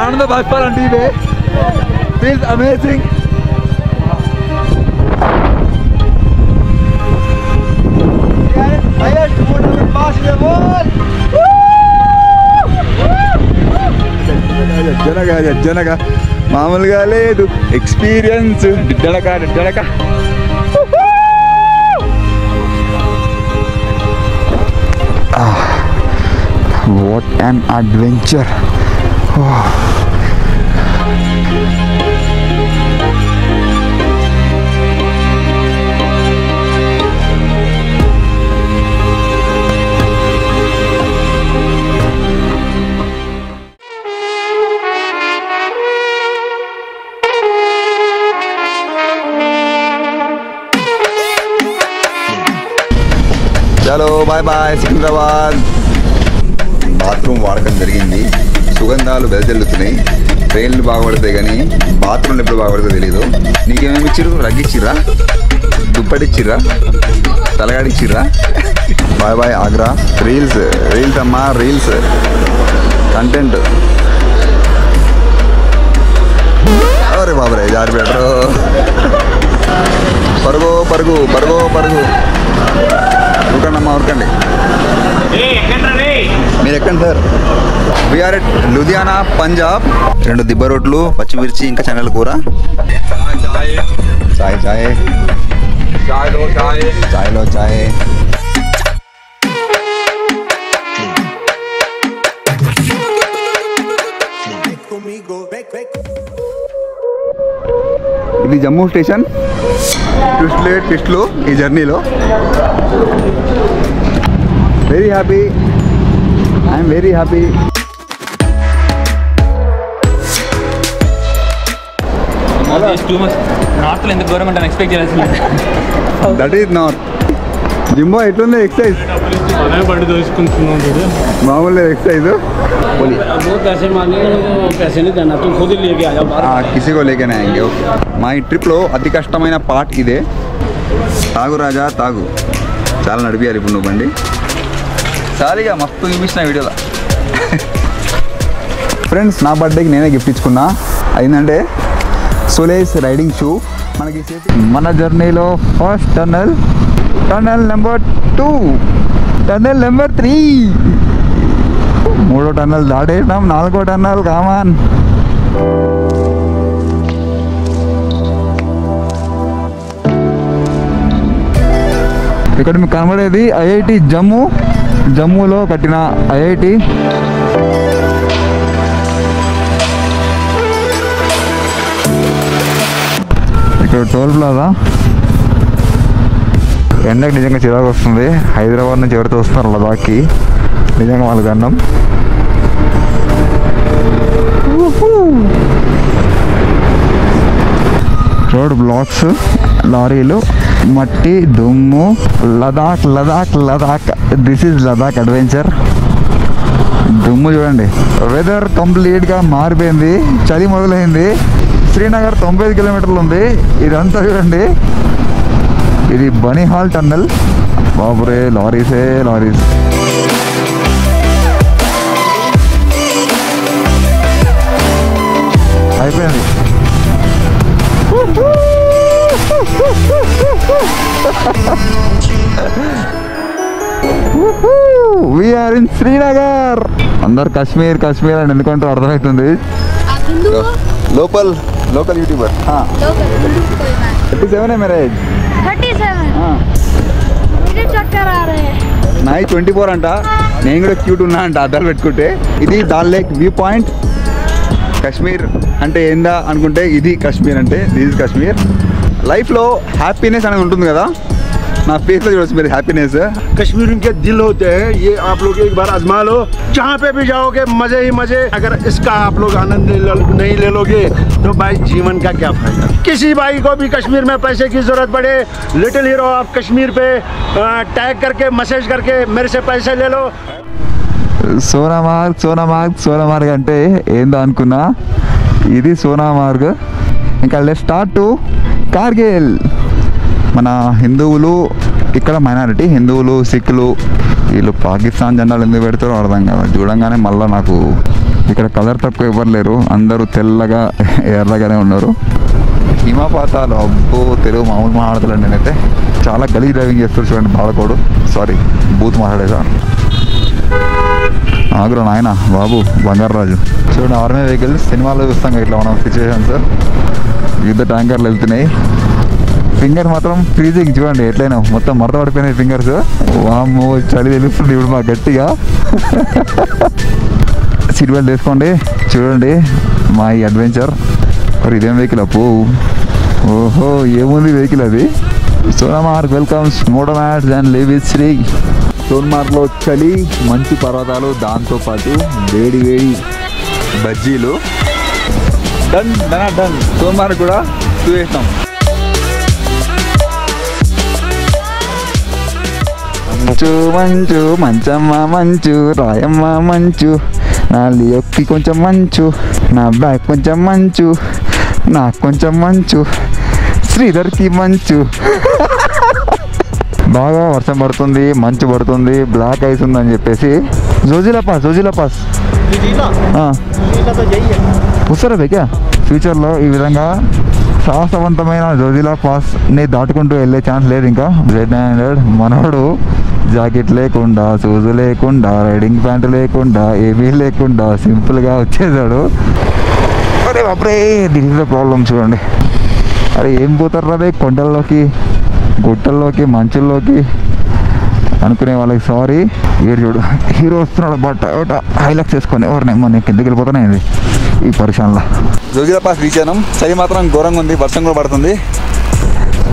ఆనంద బాష్పాలంటే ఇవే feels amazing. జనగా మామూలుగా లేదు ఎక్స్పీరియన్స్. డిడ్డడక వాట్ అన్ అడ్వెంచర్. చలో బాయ్ బాయ్ సికింద్రాబాద్. బాత్రూమ్ వాడకం జరిగింది. సుగంధాలు వెదజల్లుతున్నాయి. ట్రైన్లు బాగుపడతాయి కానీ బాత్రూమ్లు ఎప్పుడు బాగుపడతాయో తెలీదు. నీకేమేమి ఇచ్చిర్రు? రగ్గిచ్చిర్రా, దుప్పటిచ్చిర్రా, తలగాడిచ్చిర్రా? Bye bye Agra. రీల్స్ అమ్మా, రీల్స్ కంటెంట్. అరే బాబరే జారి పెట్టరు. పరుగు పరుగు పరుగు పరుగు. ఉరకండమ్మా ఉరకండి. మీరు ఎక్కండి sir. We are at Ludhiana Punjab. 2 దిబ్బ రోడ్లు, పచ్చిమిర్చి, ఇంకా చెన్నెల కూర. చాయ్ చాయ్ చాయ్లో చాయ్. ఇది జమ్మూ స్టేషన్. ట్విస్ట్లు ఈ జర్నీలో. Very happy, I'm very happy. North ఎందుకు గవర్నమెంట్ అని ఎక్స్పెక్ట్ చేయాల్సింది. That is north. జిమ్మో ఎట్లుంది ఎక్సర్సైజ్? బండి దోసుకుంటున్నాం మామూలు ఎక్సర్సైజ్. కిసి కో లేకే ఆయేంగే. మా ఈ ట్రిప్లో అతి కష్టమైన పార్ట్ ఇదే. తాగు రాజా తాగు. చాలా నడిపియాలి ఇప్పుడు నువ్వు బండి. చాలిగా మస్తు చూపించిన వీడియోలో. ఫ్రెండ్స్, నా బర్త్డేకి నేనే గిఫ్ట్ ఇచ్చుకున్నా. అయిందంటే సోలేస్ రైడింగ్ షూ. మనకి మన జర్నీలో first tunnel number 2, tunnel number 3. 3వ టన్నెల్ దాటేసినాం. 4వ టన్నెల్ కామాన్. ఇక్కడ మీకు కనబడేది ఐఐటి జమ్మూలో కట్టిన ఐఐటి. ఇక్కడ టోల్ ప్లాజా. ఎండకు నిజంగా చిరాకు వస్తుంది. హైదరాబాద్ నుంచి ఎవరితో వస్తున్నారు లదాఖ్కి, నిజంగా వాళ్ళకి అన్నం. రోడ్ బ్లాక్స్, లారీలు, మట్టి, దుమ్ము. Ladakh. This is Ladakh adventure. దుమ్ము చూడండి. వెదర్ కంప్లీట్గా మారిపోయింది. చలి మొదలైంది. శ్రీనగర్ 95 కిలోమీటర్లు ఉంది. ఇదంతా చూడండి. ఇది బనిహాల్ టన్నెల్. బాబురే లారీసే లారీస్. అయిపోయింది. We are in Srinagar. అందరు కాశ్మీర్ అని ఎందుకంటే అర్థమవుతుంది. Local YouTuber. 37 है मेरा एज. 37 నాయి 24 అంట. నేను కూడా క్యూట్ ఉన్నా అంట అద్దాలు పెట్టుకుంటే. ఇది dal lake view point. Kashmir అంటే ఏందా అనుకుంటే ఇది కాశ్మీర్ అంటే దిస్ ఇస్ కాశ్మీర్. లైఫ్లో హ్యాపీనెస్ అనేది ఉంటుంది కదా. ना फेस पे जो मेरी हैप्पीनेस है। कश्मीर के दिल होते हैं, ये आप लोग एक बार आजमा लो, जहाँ पे भी जाओगे मजे ही मजे। अगर इसका आप लोग आनंद नहीं ले लोगे तो भाई जीवन का क्या फायदा। किसी भाई को भी कश्मीर में पैसे की जरूरत पड़े, लिटिल हीरो ऑफ कश्मीर पे टैग करके मैसेज करके मेरे से पैसे ले लो। సోనామార్గ్ అంటే ఏందో అనుకున్నా, ఇది సోనామార్గ్. ఇంకా లెట్స్ స్టార్ట్ టు కార్గిల్. మన హిందువులు ఇక్కడ మైనారిటీ, హిందువులు సిక్కులు వీళ్ళు పాకిస్తాన్ జెండాలు ఎందుకు పెడతారో అర్థం కాదు. చూడంగానే మళ్ళీ నాకు ఇక్కడ కలర్ తక్కువ ఎవరు లేరు, అందరూ తెల్లగా ఎర్రగానే ఉన్నారు. హిమపాతాలు అబ్బో, తెలుగు మామూలు మాట్లాడతలేండి నేనైతే. చాలా గలీజ్ డ్రైవింగ్ చేస్తారు చూడండి బాలకోడు. సారీ బూత్ మాట్లాడేదా. ఆగ్రో నాయన బాబు బంగారాజు. చూడండి ఆర్మీ వెహికల్స్ సినిమాలో చూస్తాం ఇట్లా మనం సిచ్యువేషన్స్. యుద్ధ ట్యాంకర్లు వెళ్తున్నాయి. ఫింగర్ మాత్రం ఫ్రీజింగ్ చూడండి ఎట్లయినా మొత్తం మడత పడిపోయినాయి ఫింగర్స్. వామ్మో చలి తెలుస్తుంది ఇప్పుడు మాకు గట్టిగా. సీట్ బెల్ట్ వేసుకోండి. చూడండి మా ఈ అడ్వెంచర్. మరి ఇదేం వెహికల్ అప్పు? ఓహో ఏముంది వెహికల్ అది. సోనామార్గ్ వెల్కమ్స్ మోటోమాట్స్ అండ్ లివిత్ శ్రీ. సోన్మార్గ్లో చలి, మంచు పర్వతాలు, దాంతోపాటు వేడి వేడి బజ్జీలు. Done done done. సోన్మార్గ్ కూడా చూసేస్తాం. మంచు మంచు మంచమ్మ మంచు రాయమ్మ మంచు, నా లియోకి కొంచెం మంచు, నా బ్యాగ్ కొంచెం మంచు, నాకు కొంచెం మంచు, శ్రీధర్కి మంచు. బాగా వర్షం పడుతుంది, మంచు పడుతుంది, బ్లాక్ ఐస్ ఉందని చెప్పేసి జోజిలా పాస్ వస్తారా బేకా ఫ్యూచర్లో ఈ విధంగా సాహసవంతమైన జోజిలా పాస్ని దాటుకుంటూ వెళ్ళే ఛాన్స్ లేదు. ఇంకా Z900 మనోడు జాకెట్ లేకుండా, షూస్ లేకుండా, రైడింగ్ ప్యాంటు లేకుండా, ఏమీ లేకుండా సింపుల్గా వచ్చేసాడు. అరే బాప్రే దిస్ ఇస్ ద ప్రాబ్లం. చూడండి అరే ఏం పోతారు రే కొండల్లోకి, గుట్టల్లోకి, మంచుల్లోకి అనుకునే వాళ్ళకి సారీ. ఏడు చూడు హీరో వస్తున్నాడు బట్ హైలక్స్ వేసుకొని ఎవరినేమో నేను కిందకి వెళ్ళిపోతానే ఈ పరిశాన్లో. జోజిలా పాస్ రీచ్ అయినాం. చలి మాత్రం ఘోరంగా ఉంది, వర్షం కూడా పడుతుంది.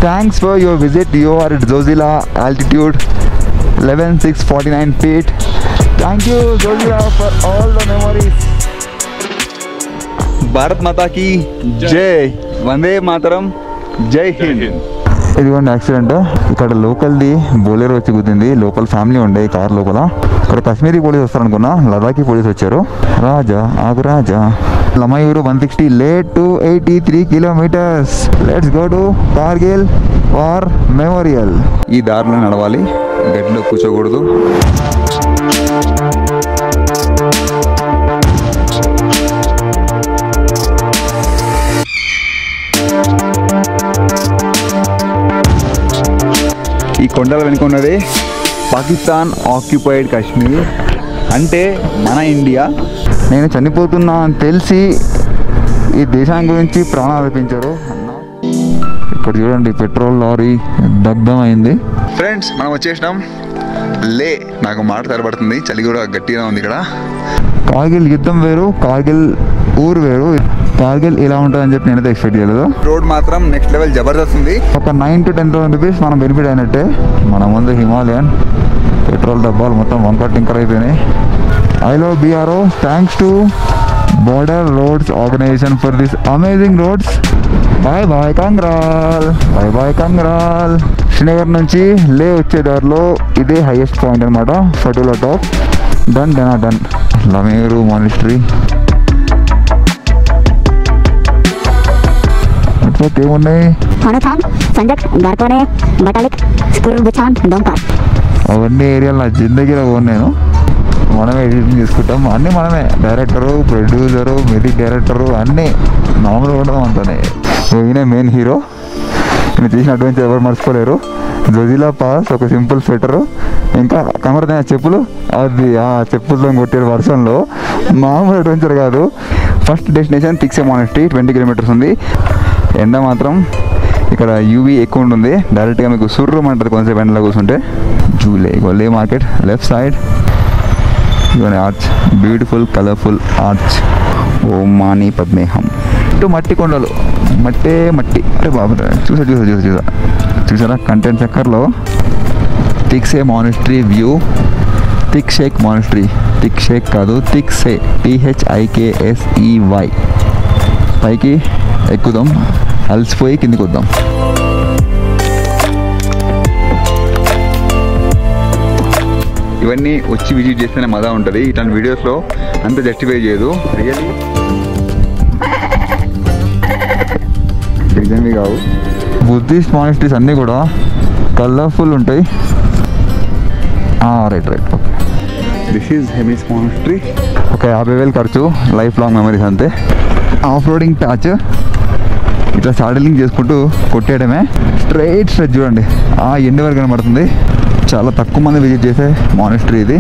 Thanks for your visit. You are at Zojila, altitude 11,649 feet. Thank you Zojila for all the memories. Bharat మాతాకి జై, వందే మాతరం, జై హింద్. ఇదిగోండి యాక్సిడెంట్. ఇక్కడ లోకల్ది బోలేరో వచ్చి గుద్దింది. లోకల్ ఫ్యామిలీ ఉండే ఈ కార్ లోపల. ఇక్కడ కాశ్మీరీ పోలీస్ వస్తారనుకున్నా, లదాఖీ పోలీస్ వచ్చారు. రాజా ఆగు రాజా. Lamayuru 160, late to 83 kilometers. Let's go to Kargil war memorial. ఈ దారిలో నడవాలి, గడ్డిలో కూర్చోకూడదు. ఈ కొండల వెనుక ఉన్నది పాకిస్తాన్ ఆక్యుపైడ్ కాశ్మీర్, అంటే మన ఇండియా. నేను చనిపోతున్నా అని తెలిసి ఈ దేశాన్ని గురించి ప్రాణాలు అర్పించారు. ఇక్కడ చూడండి పెట్రోల్ లారీ దగ్ధమైంది. ఫ్రెండ్స్ మనం వచ్చేసినాం లే. నాకు మాట తరబడుతుంది, చలి కూడా గట్టిగా ఉంది ఇక్కడ. కార్గిల్ యుద్ధం వేరు, కార్గిల్ ఊరు వేరు. కార్గిల్ ఇలా ఉంటుందని చెప్పి నేనైతే ఎక్స్పెక్ట్ చేయలేదు. రోడ్ మాత్రం నెక్స్ట్ లెవెల్ జబర్దస్త్ ఉంది. ఒక 9 to 10,000 రూపీస్ మనం బెనిఫిట్ అయినట్టే. మన ముందు హిమాలయన్ పెట్రోల్ డబ్బాలు మొత్తం వంకర్ టింకర్ అయిపోయినాయి. I love BRO. Thanks to Border Roads Organisation for this amazing roads. Bye bye Kangral, bye bye Kangral. Srinagar నుంచి లే వచ్చే దారిలో ఇదే హైయెస్ట్ పాయింట్ అనమాట, Fatula top. Done done done. లమేరు మానిస్ట్రీ ఏమున్నాయి అవన్నీ ఏరియాలో నా జిందగీలో పోను నేను. మనమే ఎడిటింగ్ చేసుకుంటాం, అన్నీ మనమే. డైరెక్టరు, ప్రొడ్యూసరు, మ్యూజిక్ డైరెక్టరు అన్నీ మామూలుగా ఉండడం అంతానే. ఈయనే మెయిన్ హీరో. నేను చేసిన అడ్వెంచర్ ఎవరు మర్చిపోలేరు. జోజిలా పాస్, ఒక సింపుల్ స్వెటరు, ఇంకా కమర్దైన చెప్పులు. అది ఆ చెప్పులతో కొట్టే వర్షంలో మామూలు అడ్వెంచర్ కాదు. ఫస్ట్ డెస్టినేషన్ తిక్సే మానిస్ట్రీ, 20 kilometers ఉంది. ఎండ మాత్రం ఇక్కడ యూవీ ఎక్కువ ఉంటుంది. డైరెక్ట్గా మీకు సుర్రం అంటుంది కొంచెంసేపు ఎండలో కూర్చుంటే. జూలే గొల్లే మార్కెట్ లెఫ్ట్ సైడ్. ఇవన్నీ ఆర్చ్, బ్యూటిఫుల్ కలర్ఫుల్ ఆర్చ్. ఓ మాని పద్మేహం. ఇటు మట్టి కొండలు, మట్టే మట్టి. అరే బాబు చూసారా కంటెంట్ చక్కర్లో Thiksey monastery view. Thik Shek monastery, Thik Shek కాదు తిక్సే, THIKSEY. పైకి ఎక్కుదాం, అలసిపోయి కిందికి వద్దాం. ఇవన్నీ వచ్చి విజిట్ చేస్తేనే మజా ఉంటుంది. ఇట్లాంటి వీడియోస్లో అంత జస్టిఫై చేయదు. రియల్లీ ఇదేమి కావు. బుద్ధిస్ట్ మానిస్ట్రీస్ అన్నీ కూడా కలర్ఫుల్ ఉంటాయి. Right okay. This is Hemis monastery. ఒక 50,000 ఖర్చు, లైఫ్ లాంగ్ మెమరీస్ అంతే. ఆఫ్ రోడింగ్ ప్యాచ్, ఇట్లా సాడలింగ్ చేసుకుంటూ కొట్టేయడమే. స్ట్రైట్ స్ట్రెచ్ చూడండి, ఎండ్ వరకు కనబడుతుంది. చాలా తక్కువ మంది విజిట్ చేసే మానిస్ట్రీ ఇది.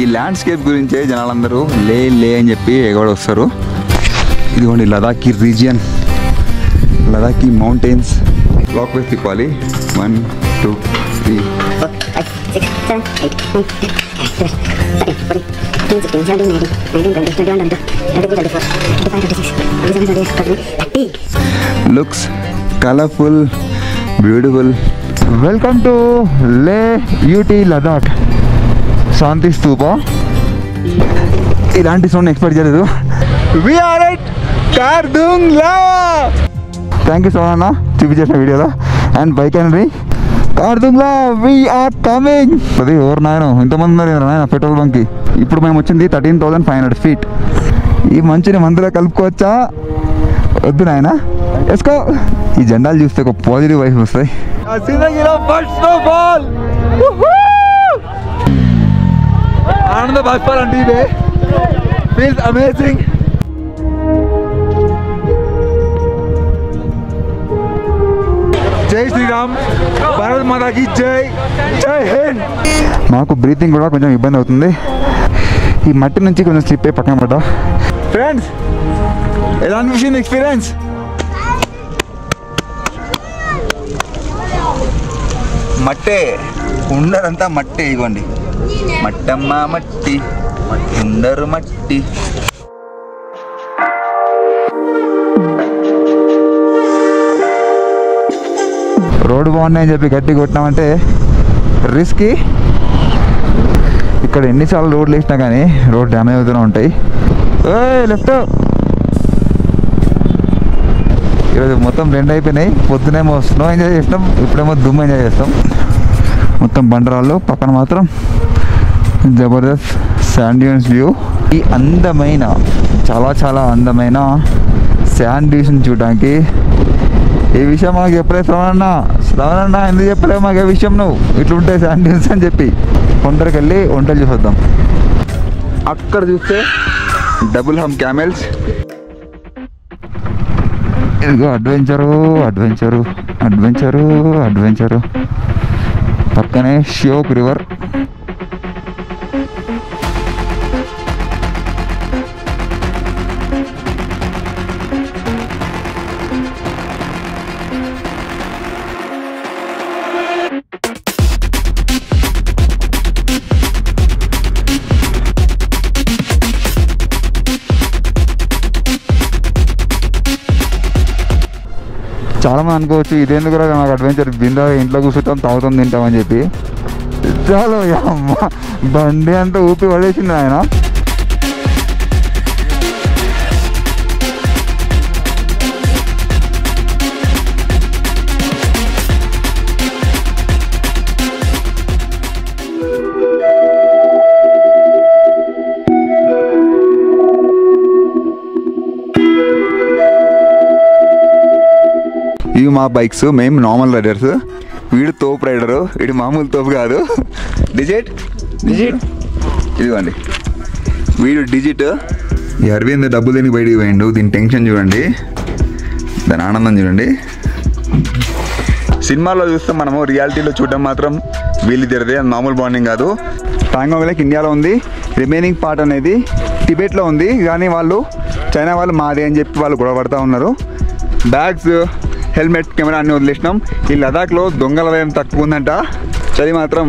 ఈ ల్యాండ్స్కేప్ గురించే జనాలందరూ లే అని చెప్పి ఎగబడి వస్తారు. ఇదిగోండి లదాఖీ రీజియన్, లదాఖీ మౌంటైన్స్. క్లాక్ వైజ్ తిప్పాలి. 1 2 3 looks colorful, beautiful. Welcome to Leh UT Ladakh శాంతి స్తూప. ఇలాంటి సౌండ్ ఎక్స్పెక్ట్ చేయలేదు. We are at Khardung Lava. Thank you so much అన్న చూపించేసిన వీడియోలో. అండ్ బైక్ అండి Khardung Lava, we are coming. అది ఎవరు నాయన ఇంతమంది ఉన్నారు నాయన పెట్రోల్ బంక్కి. ఇప్పుడు మేము వచ్చింది 13,500 feet. ఈ మంచిని మందులో కలుపుకోవచ్చా? వద్దు నాయన, వేసుకో. ఈ జెండాలు చూస్తే ఒక పాజిటివ్ వైఫ్ వస్తాయి. ఆనంద బాష్పాలంటే ఇదే. Feels amazing. జై శ్రీరామ్, భారత్ మాతాకి జై, జై హింద్. మాకు బ్రీతింగ్ కూడా కొంచెం ఇబ్బంది అవుతుంది. ఈ మట్టి నుంచి కొంచెం స్లిప్ అయి పక్కన పడ్డా. ఫ్రెండ్స్, ఎలా అనిపించింది ఎక్స్పీరియన్స్? మట్టే, ఉండరంతా మట్టే. ఇగోండి మట్టమ్మ మట్టి, ఉండరు మట్టి. రోడ్డు బాగున్నాయని చెప్పి గట్టి కొట్టినామంటే రిస్కీ. ఇక్కడ ఎన్నిసార్లు రోడ్లు వేసినా కానీ రోడ్ డ్యామేజ్ అవుతూనే ఉంటాయి. లెఫ్ట్. ఈరోజు మొత్తం రెండు అయిపోయినాయి. పొద్దునేమో స్నో ఎంజాయ్ చేస్తాం, ఇప్పుడేమో దుమ్ము ఎంజాయ్ చేస్తాం. మొత్తం బండరాళ్ళు, పక్కన మాత్రం జబర్దస్త్ శాండ్ డ్యూన్స్ వ్యూ. ఈ అందమైన, చాలా అందమైన శాండ్ డ్యూన్స్ని చూడడానికి. ఈ విషయం మాకు చెప్పలేదు శ్రవణన్న ఎందుకు చెప్పలేవు మాకు? ఏ విషయం నువ్వు ఇట్లుంటాయి శాండ్ డ్యూన్స్ అని చెప్పి. కొండరికి వెళ్ళి వంటలు చూసొద్దాం. అక్కడ చూస్తే డబుల్ హమ్ క్యామెల్స్. ఇదిగో అడ్వెంచరు. పక్కనే ష్యోక్ రివర్. చాలామంది అనుకోవచ్చు ఇదేందుకు కూడా నాకు అడ్వెంచర్, బిందా ఇంట్లో కూర్చుంటాం తాగుతాం తింటామని చెప్పి. చాలు అమ్మ, బండి అంతా ఊపి పడేసింది ఆయన. ఇవి మా బైక్స్, మేము నార్మల్ రైడర్స్. వీడు తోపు రైడరు, వీడు మామూలు తోపు కాదు. డిజిట్ ఇదిగోండి, వీడు డిజిట్. ఈ అరవింద్ డబ్బులు తిని బయటికి పోయిండు. దీని టెన్షన్ చూడండి, దాని ఆనందం చూడండి. సినిమాలో చూస్తే మనము, రియాలిటీలో చూడడం మాత్రం వీళ్ళిద్దరిదే. అది మామూలు బాండింగ్ కాదు. ప్యాంగాంగ్ లేక్ ఇండియాలో ఉంది, రిమైనింగ్ పార్ట్ అనేది టిబెట్లో ఉంది. కానీ వాళ్ళు చైనా వాళ్ళు మాదే అని చెప్పి వాళ్ళు గొడవ పడుతూ ఉన్నారు. బ్యాగ్స్, హెల్మెట్, కెమెరా అన్నీ వదిలేసినాం. ఈ లదాఖ్లో దొంగల భయం తక్కువ ఉందంట. చలి మాత్రం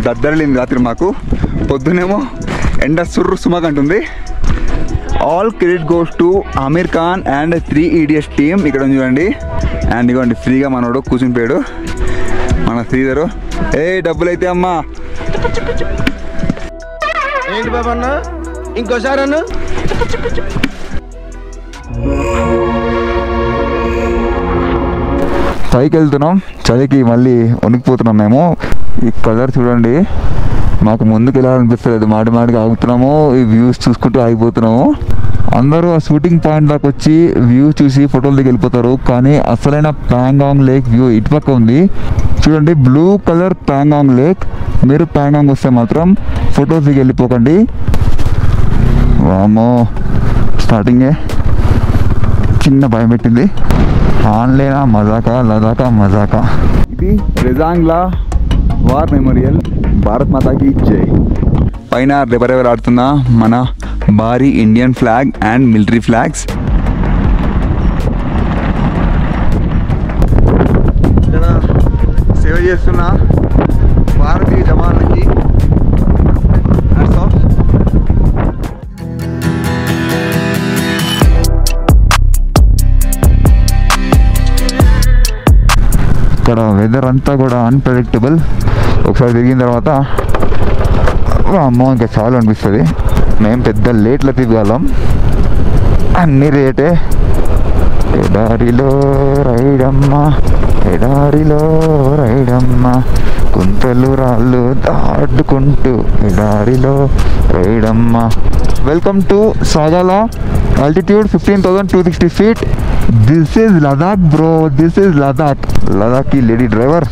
దద్దరిలింది రాత్రి మాకు. పొద్దునేమో ఎండ సుమక్ అంటుంది. All credit goes to Aamir Khan and 3 Idiots team. ఇక్కడ చూడండి. అండ్ ఇవ్వండి, ఫ్రీగా మనోడు కూర్చుని పోయాడు మన శ్రీధరు. డబ్బులు అయితే అమ్మా. ఏంటి బాబా అన్న, ఇంకోసారి అన్న. పైకి వెళ్తున్నాం, చలికి మళ్ళీ వణికిపోతున్నాం మేము. ఈ కలర్ చూడండి, మాకు ముందుకు వెళ్ళాలనిపిస్తలేదు. మాటికి ఆగుతున్నాము, ఈ వ్యూస్ చూసుకుంటూ ఆగిపోతున్నాము. అందరూ ఆ షూటింగ్ పాయింట్ దాకా వచ్చి వ్యూ చూసి ఫోటోలు దిగి వెళ్ళిపోతారు. కానీ అసలైన ప్యాంగాంగ్ లేక్ వ్యూ ఇటుపక్క ఉంది చూడండి. Blue colour Pangong lake. మీరు ప్యాంగాంగ్ వస్తే మాత్రం ఫొటోస్ దిగి వెళ్ళిపోకండి. వామో స్టార్టింగే చిన్న భయం పెట్టింది. ఆన్లేనా మజాకా లదాకా మజాకా. ఇది రెజాంగ్లా వార్ మెమోరియల్. భారత్ మాతాకి జై. పైన రెబరెబలాడుతున్న మన భారీ Indian flag and military flags. ఇక్కడ సేవ చేస్తున్న భారతీయ జవాన్లకి హ్యాట్స్ ఆఫ్. ఇక్కడ వెదర్ అంతా కూడా అన్ప్రెడిక్టబుల్. ఒకసారి తిరిగిన తర్వాత అమ్మో ఇంకా చాలా అనిపిస్తుంది. మేము పెద్ద లేట్లో తిరగాలం, అన్ని రేటే. ఎడారిలో రైడమ్మ, ఎడారిలో రైడమ్మ, కుంటలు రాళ్ళు దాటుకుంటూ ఎడారిలో రైడమ్మ. వెల్కమ్ టు సాగాల. Altitude 15,260 feet. This is Ladakh bro, this is Ladakh. Ladakh की लेडी ड्राइवर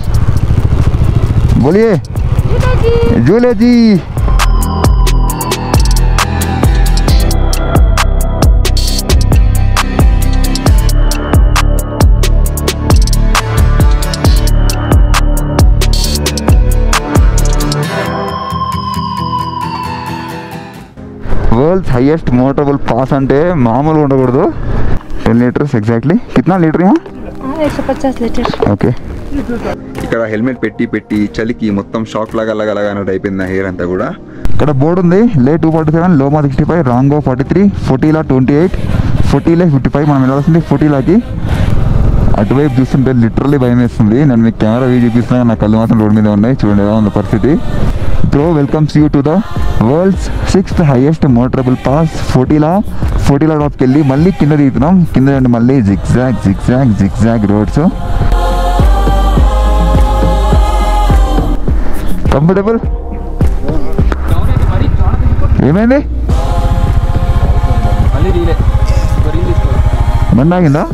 बोलिए झूले जी. वर्ल्ड हाईएस्ट मोटरेबल पास అంటే మామూలుగా ఉండకూడదు. 10 లీటర్స్ ఎగ్జాక్ట్లీ. కిतना లీటర్ यहाँ? 150 లీటర్. ఓకే. ఇక్కడ హెల్మెట్ పెట్టి చలికి మొత్తం షాక్ లాగా అన్నట్టు అయిపోయింది నా హెయిర్ అంతా కూడా. ఇక్కడ బోర్డు ఉంది. లే 247, లోమా 65, రాంగో 43, ఫోర్టీలా 28, ఫోర్టీలే 55. మనం వెళ్ళాల్సింది ఫోర్టీలాకి. అటువైపు చూస్తుంటే లిటరల్లీ భయం వేస్తుంది. నేను మీకు కెమెరా వ్యూ చూపిస్తున్నా, నా కళ్ళు మాత్రం రోడ్ మీద ఉన్నాయి. చూడండి ఎలా ఉంది పరిస్థితి. Bro welcomes you to the world's 6th highest motorable pass Fotula టాప్కి వెళ్ళి మళ్ళీ కింద దిగుతున్నాం. కింద రండి మళ్ళీ జిగ్జాగ్ రోడ్స్. కంఫర్టబుల్. ఏమైంది? బండి ఆగిందా?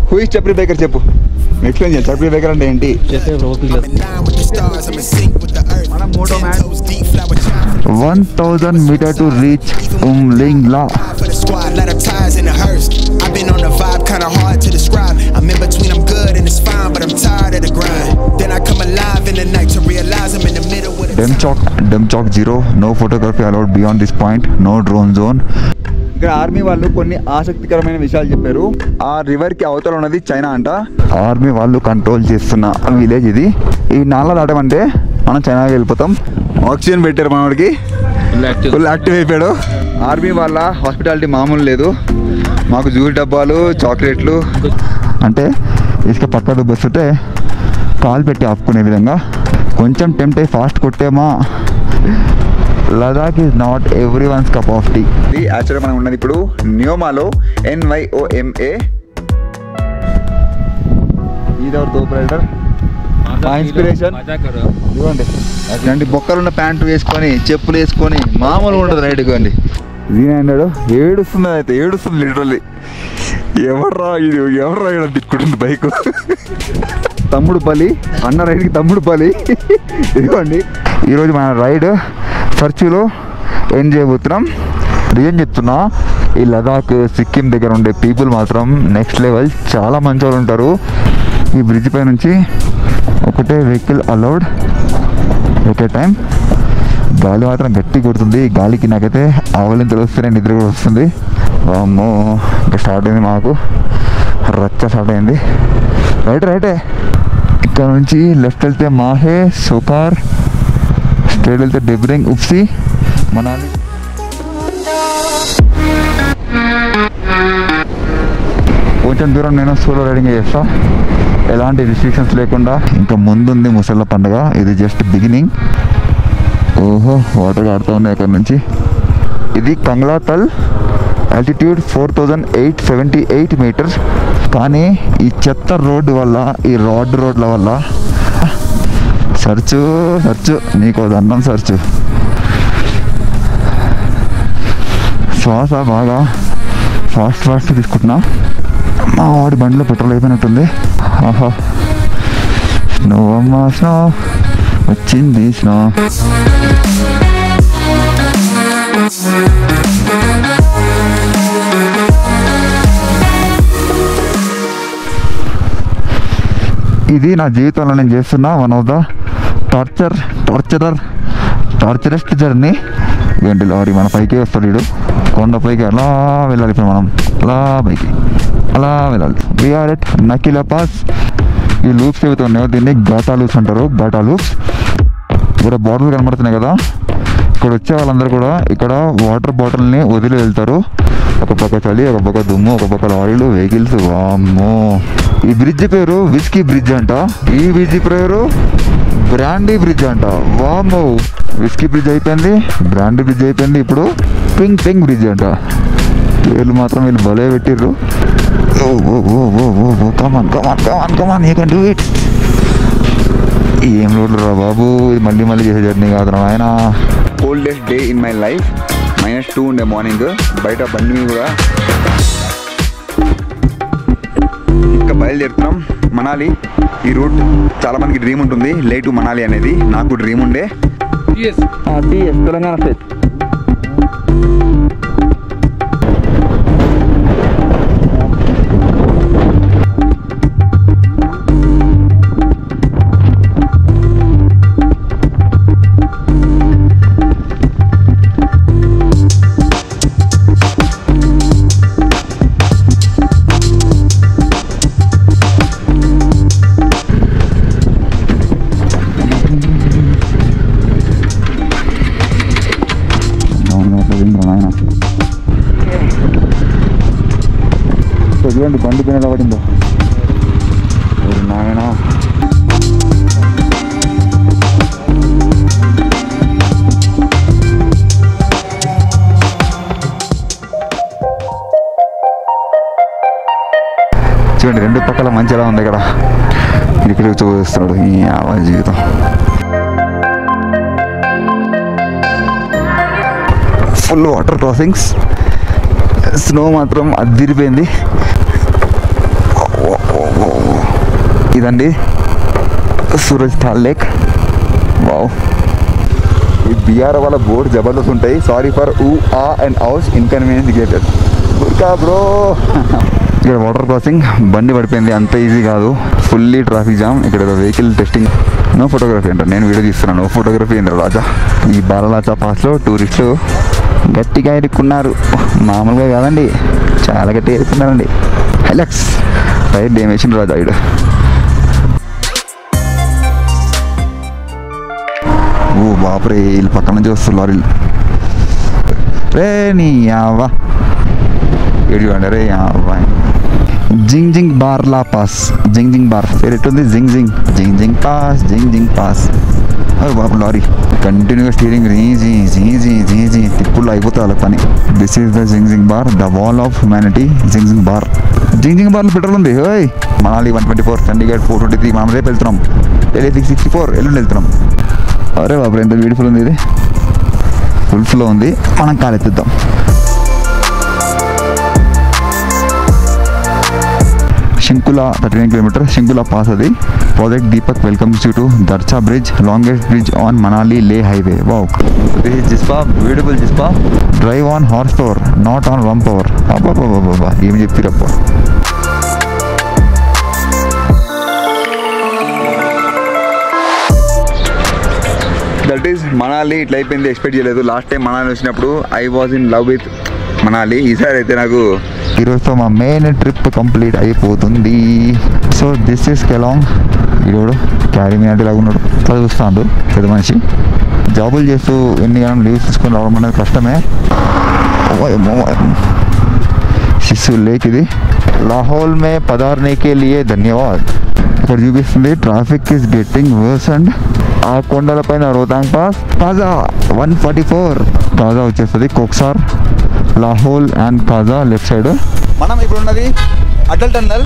హూ ఇస్ చప్రీ బేకర్ చెప్పు, ఎక్స్ప్లెయిన్ చేయాలి. చప్రీ బేకర్ అంటే ఏంటి? మన moto man 1000 meter to reach Umlingla. Demchok 0. No photography allowed beyond this point. No drone zone. ఇక్కడ ఆర్మీ వాళ్ళు కొన్ని ఆసక్తికరమైన విషయాలు చెప్పారు. ఆ రివర్ కి అవతల ఉన్నది చైనా అంట. ఆర్మీ వాళ్ళు కంట్రోల్ చేస్తున్న విలేజ్ ఇది. ఈ నాలా దాటమంటే మనం చైనాకి వెళ్ళిపోతాం. ఆక్సిజన్ పెట్టారు మనవాడికి, ఫుల్ యాక్టివ్ అయిపోయాడు. ఆర్మీ వాళ్ళ హాస్పిటాలిటీ మామూలు లేదు. మాకు జ్యూస్ డబ్బాలు, చాక్లెట్లు, అంటే ఇసుక పక్క దుబ్బొస్తుంటే కాలు పెట్టి ఆపుకునే విధంగా. కొంచెం టెంప్ట్ అయ్యి ఫాస్ట్ కొట్టేమా. Ladakh is not every one's cup of tea. యాక్చువల్గా మనం ఉన్నది ఇప్పుడు న్యోమాలో, NYOMA. ఇది అవర్ తోపు రైడర్, మా ఇన్స్పిరేషన్. ఇవ్వండి ఇలాంటి బొక్కలున్న ప్యాంటు వేసుకొని, చెప్పులు వేసుకొని మామూలుగా ఉంటుంది రైడ్. ఇవ్వండి దీని అన్నాడు. ఏడుస్తుంది, అయితే ఏడుస్తుంది లిటరల్లీ. ఎవర్రా ఇక్కడ తిట్టుకుంటుంది బైక్. తమ్ముడు పల్లి అన్న రైడ్కి తమ్ముడు పల్లి. ఇదిగోండి ఈరోజు మన రైడ్ సర్చ్లో ఏం చేయబోతున్నాం. రీజన్ చెప్తున్నా, ఈ లదాఖ్ సిక్కిం దగ్గర ఉండే పీపుల్ మాత్రం నెక్స్ట్ లెవెల్. చాలా మంచి వాళ్ళు ఉంటారు. ఈ బ్రిడ్జ్ పై నుంచి ఒకటే vehicle allowed at a time. గాలి మాత్రం గట్టి కొడుతుంది. గాలికి నాకైతే ఆవలింతలు వస్తున్నాయి, నిద్ర కూడా వస్తుంది. అమ్మో ఇంకా స్టార్ట్ అయింది, మాకు రచ్చ స్టార్ట్ అయింది. రైటే ఇక్కడ నుంచి లెఫ్ట్ వెళ్తే మాహే, సోకార్, స్ట్రైట్ వెళ్తే డెబ్రింగ్, ఉప్సి, మనాలి. కొంచెం దూరం నేను సోలో రైడింగ్ చేస్తా, ఎలాంటి రిస్ట్రిక్షన్స్ లేకుండా. ఇంకా ముందుంది ముసళ్ళ పండుగ. ఇది జస్ట్ బిగినింగ్. ఓహో వాటర్ ఆడుతూ ఉన్నాయి అక్కడ నుంచి. ఇది కంగ్లాతల్. Altitude 4878 metres. కానీ ఈ చెత్త రోడ్డు వల్ల, ఈ రోడ్ల వల్ల సర్చు నీకు దండం సర్చు. శ్వాస బాగా ఫాస్ట్ తీసుకుంటున్నా. మా వాడి బండిలో పెట్రోల్ అయిపోయినట్టుంది. ఆహా, స్నో అమ్మా స్నో వచ్చింది స్నో. ఇది నా జీవితంలో నేను చేస్తున్న వన్ ఆఫ్ ద టార్చరెస్ట్ జర్నీ. ఏంటి లారీ మన పైకి వస్తాడు వీడు, కొండ పైకి అలా వెళ్ళాలి. ఇప్పుడు మనం అలా పైకి అలా వెళ్ళాలి. We're at Nakila pass. ఈ లూప్స్ ఏవైతే ఉన్నాయో దీన్ని ఘాటా లూప్స్ అంటారు. ఘాటా లూప్స్. ఇక్కడ బాటిల్ కనబడుతున్నాయి కదా, ఇక్కడ వచ్చే వాళ్ళందరూ కూడా ఇక్కడ వాటర్ బాటిల్ని వదిలి వెళ్తారు. ఒక పక్క చలి, ఒక పక్క దుమ్ము, ఒక పక్క లారీలు, వెహికల్స్. వామ్మో. ఈ బ్రిడ్జ్ పేరు విస్కీ బ్రిడ్జ్ అంట. ఈ బ్రిడ్జ్ పేరు బ్రాండీ బ్రిడ్జ్ అంట. వామ్మో. విస్కీ బ్రిడ్జ్ అయిపోయింది, బ్రాండీ బ్రిడ్జ్ అయిపోయింది, ఇప్పుడు పింగ్ బ్రిడ్జ్ అంట. వీళ్ళు మాత్రం వీళ్ళు భలే పెట్టిర్రు. Come on you can do it. ఏం రోడ్లు రా బాబు, ఇది మళ్ళీ చేసే జర్నీ కాదురా ఆయన. Coldest day in my life. -2 ఉండే మార్నింగ్. బయట బండి మీద కూడా. ఇంకా బయలుదేరుతున్నాం మనాలి. ఈ రూట్ చాలా మందికి డ్రీమ్ ఉంటుంది, లే టు మనాలి అనేది. నాకు డ్రీమ్ ఉండే. తెలంగాణ స్టేట్. చూడండి బండి పైన పడిందో నాయన. చూడండి రెండు పక్కల మంచి ఎలా ఉంది. ఇక్కడ ఇక్కడ చూస్తున్నాడు ఈ జీవితం. Full water crossings. స్నో మాత్రం అదిరిపోయింది. ఇదండి సూరజ్ తాల్ లేక్. వావ్. ఈ బీఆర్ వాళ్ళ బోర్డు జబర్దస్త్ ఉంటాయి. సారీ ఫర్ ఆ and house inconvenience created. Gurkha bro. ఇక్కడ వాటర్ క్రాసింగ్. బండి పడిపోయింది, అంత ఈజీ కాదు. Fully traffic jam. ఇక్కడ వెహికల్ టెస్టింగ్. నో ఫోటోగ్రఫీ అంటారు, నేను వీడియో తీస్తున్నాను. నో ఫోటోగ్రఫీ ఏంద్ర రాజా. ఈ బాలలాచా పాస్లో టూరిస్టులు గట్టిగా ఇరుక్కున్నారు. మామూలుగా కాదండి, చాలా గట్టిగా ఇరుక్కున్నారండి. హైలక్స్ టైర్ డేమేషన్ రాజా ఇడు. ఓ బాపరే, వీళ్ళు పక్కన నుంచి వస్తారు లారీలు. రే నీ యావా ఏడు రే యావా. జింగ్ బార్లా పాస్. జింగ్ బార్ పేరు ఎట్టుంది? జింగ్ పాస్. బాబు లారీ కంటిన్యూగా స్టీరింగ్ జీ తిప్పుల్లో అయిపోతుంది వాళ్ళ పని. This is the Zing bar, the wall of humanity. Zing బార్లో పెట్రోల్ ఉంది. ఓయ్ మనాలి 124, చండీగఢ్ 423. మనం రేపు వెళ్తున్నాం. 664 ఎల్లుండి వెళ్తున్నాం. అరే బాబు ఎంత బ్యూటిఫుల్ ఉంది. ఇది ఫుల్ ఫ్లో ఉంది. మనం కాలెత్తిద్దాం. Shinkula 39 km. Shinkula pass adi. Project Deepak welcomes you to Darcha Bridge, longest bridge on Manali Leh highway. Wow. This is Jispa, beautiful Jispa. Drive on horsepower, not on rump power. Abba. Even చెప్తిరప్ప. That is Manali. ఇట్లా అయిపోయింది, expect చేయలేదు. Last time Manali వచ్చినప్పుడు I was in love with Manali. ఈసారి అయితే నాకు ఈరోజుతో మా మెయిన్ ట్రిప్ కంప్లీట్ అయిపోతుంది. So this is Keylong. ఈరోడు క్యారీ మీ అంటే లాగున్నాడు. అట్లా చూస్తాడు పెద్ద మనిషి. జాబులు చేస్తూ ఎన్ని గణం లీవ్స్ తీసుకొని రావడం అనేది కష్టమే. శిశు లేక్ ఇది. లాహోల్ మే పదార్నేకే లియే ధన్యవాద్. ఇక్కడ చూపిస్తుంది traffic is getting worse. And ఆ కొండల పైన రోహతాంగ్ పాస్, కాజా 144. కాజా వచ్చేస్తుంది. Koksar, Lahaul and Kaza left side. మనం ఇప్పుడు ఉన్నది అటల్ టన్నల్.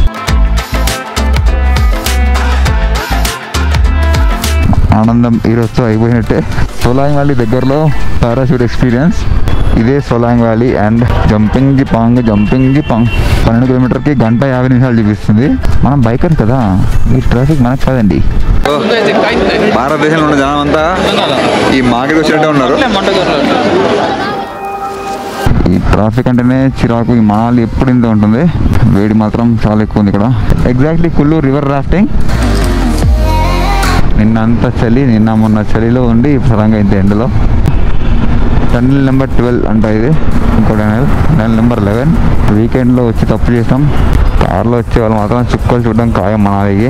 ఆనందం ఈరోజుతో అయిపోయినట్టే. సోలాంగ్ వ్యాలీ దగ్గరలో పారాషూట్ ఎక్స్పీరియన్స్. ఇదే Solang valley and jumping the పాంగ్ 12 కిలోమీటర్కి 1:50 చూపిస్తుంది. మనం బైకర్స్ కదా, ఈ ట్రాఫిక్ మనకు కాదండి. భారతదేశంలో ఉన్న జనం అంతా ఈ మార్కెట్ వచ్చినట్టే ఉన్నారు. ఈ ట్రాఫిక్ అంటేనే చిరాకు. ఈ మనాలి ఎప్పుడు ఇంత ఉంటుంది, వేడి మాత్రం చాలా ఎక్కువ ఉంది ఇక్కడ. Exactly Kullu river rafting. నిన్నంత చలి, నిన్న మొన్న చలిలో ఉండి సడన్గా ఇంత ఎండలో. టన్నెల్ నెంబర్ 12 అంట ఇది. ఇంకో టన్నెల్ నెంబర్ 11. వీకెండ్లో వచ్చి తప్పు చేస్తాం. కార్లో వచ్చే వాళ్ళు మాత్రం చుక్కలు చూడడం ఖాయం మనాలికి.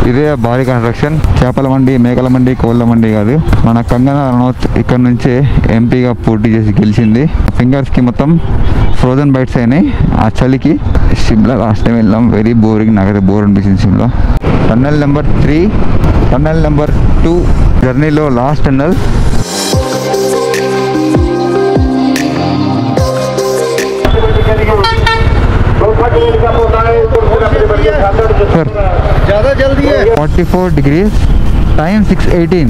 ఇదే భారీ కన్స్ట్రక్షన్. చేపల మండి, మేకల మండి, కోళ్ళ మండి కాదు. మన కంగనా రనౌత్ ఇక్కడ నుంచే ఎంపీగా పోటీ చేసి గెలిచింది. ఫింగర్స్కి మొత్తం ఫ్రోజన్ బైట్స్ అయినాయి ఆ చలికి. షిమ్లా లాస్ట్ టైం వెళ్ళాం, వెరీ బోరింగ్. నాకైతే బోర్ అనిపించింది Shimla. Tunnel number 3, tunnel number 2 జర్నీలో లాస్ట్ టన్నెల్. ज़्यादा जल्दी है. 44 degrees, time 6:18.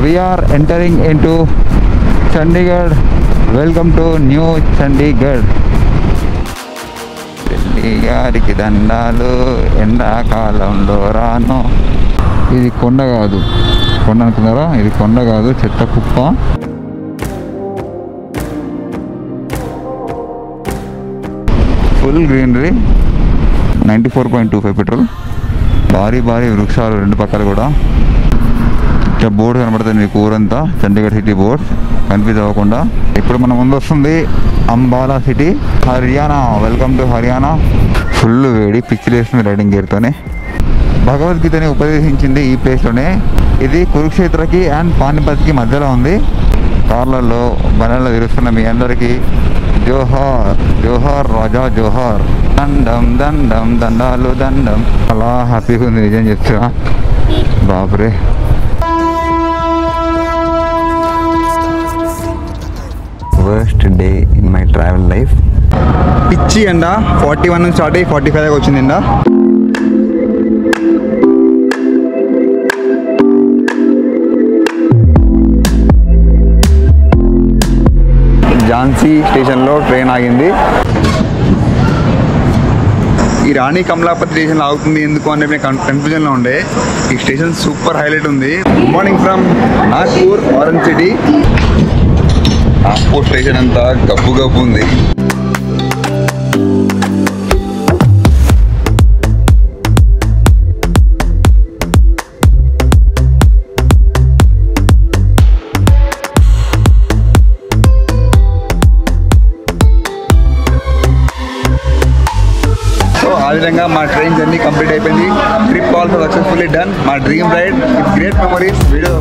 We are entering into Chandigarh. Welcome to New Chandigarh. Delhi గారికి దండాలు, ఎండాకాలంలో రాను. ఇది కొండ కాదు, కొండ అనుకున్నారా? ఇది కొండ కాదు, చెత్త కుప్ప. Full greenery. 94.25 పెట్రోల్. భారీ వృక్షాలు రెండు పక్కల కూడా. ఇక్కడ బోర్డు కనబడుతుంది మీకు, ఊరంతా చండీగఢ్ సిటీ బోర్డ్, కన్ఫ్యూజ్ అవ్వకుండా. ఇప్పుడు మన ముందు వస్తుంది Ambala city, Haryana. Welcome to Haryana. Full వేడి, పిచ్చి లేస్తుంది రైడింగ్ గేర్తోనే. భగవద్గీతని ఉపదేశించింది ఈ ప్లేస్లోనే. ఇది కురుక్షేత్రకి అండ్ పానిపత్కి మధ్యలో ఉంది. కార్లలో బండ్లలో తిరుగుతున్న మీ అందరికీ జోహార్, జోహార్ రాజా జోహార్. దండం దండం దండాలు దండం. అలా హ్యాపీగా ఉంది నిజం చెప్తున్నా. బాబరే, worst day in my travel life. పిచ్చి ఎండ. 41 నుంచి స్టార్ట్ అయ్యి 45 దాకా వచ్చింది ఎండ. ఝాన్సీ స్టేషన్లో ట్రైన్ ఆగింది. ఈ రాణి కమలాపతి స్టేషన్ ఆగుతుంది ఎందుకు అని నేను కన్ఫ్యూజన్లో ఉండే. ఈ స్టేషన్ సూపర్ హైలైట్ ఉంది. Good morning from Nagpur, orange city. Nagpur station అంతా గబ్బు ఉంది. ఆ విధంగా మా ట్రైన్ జర్నీ కంప్లీట్ అయిపోయింది. Trip also successfully done. మా dream ride with great memories. Video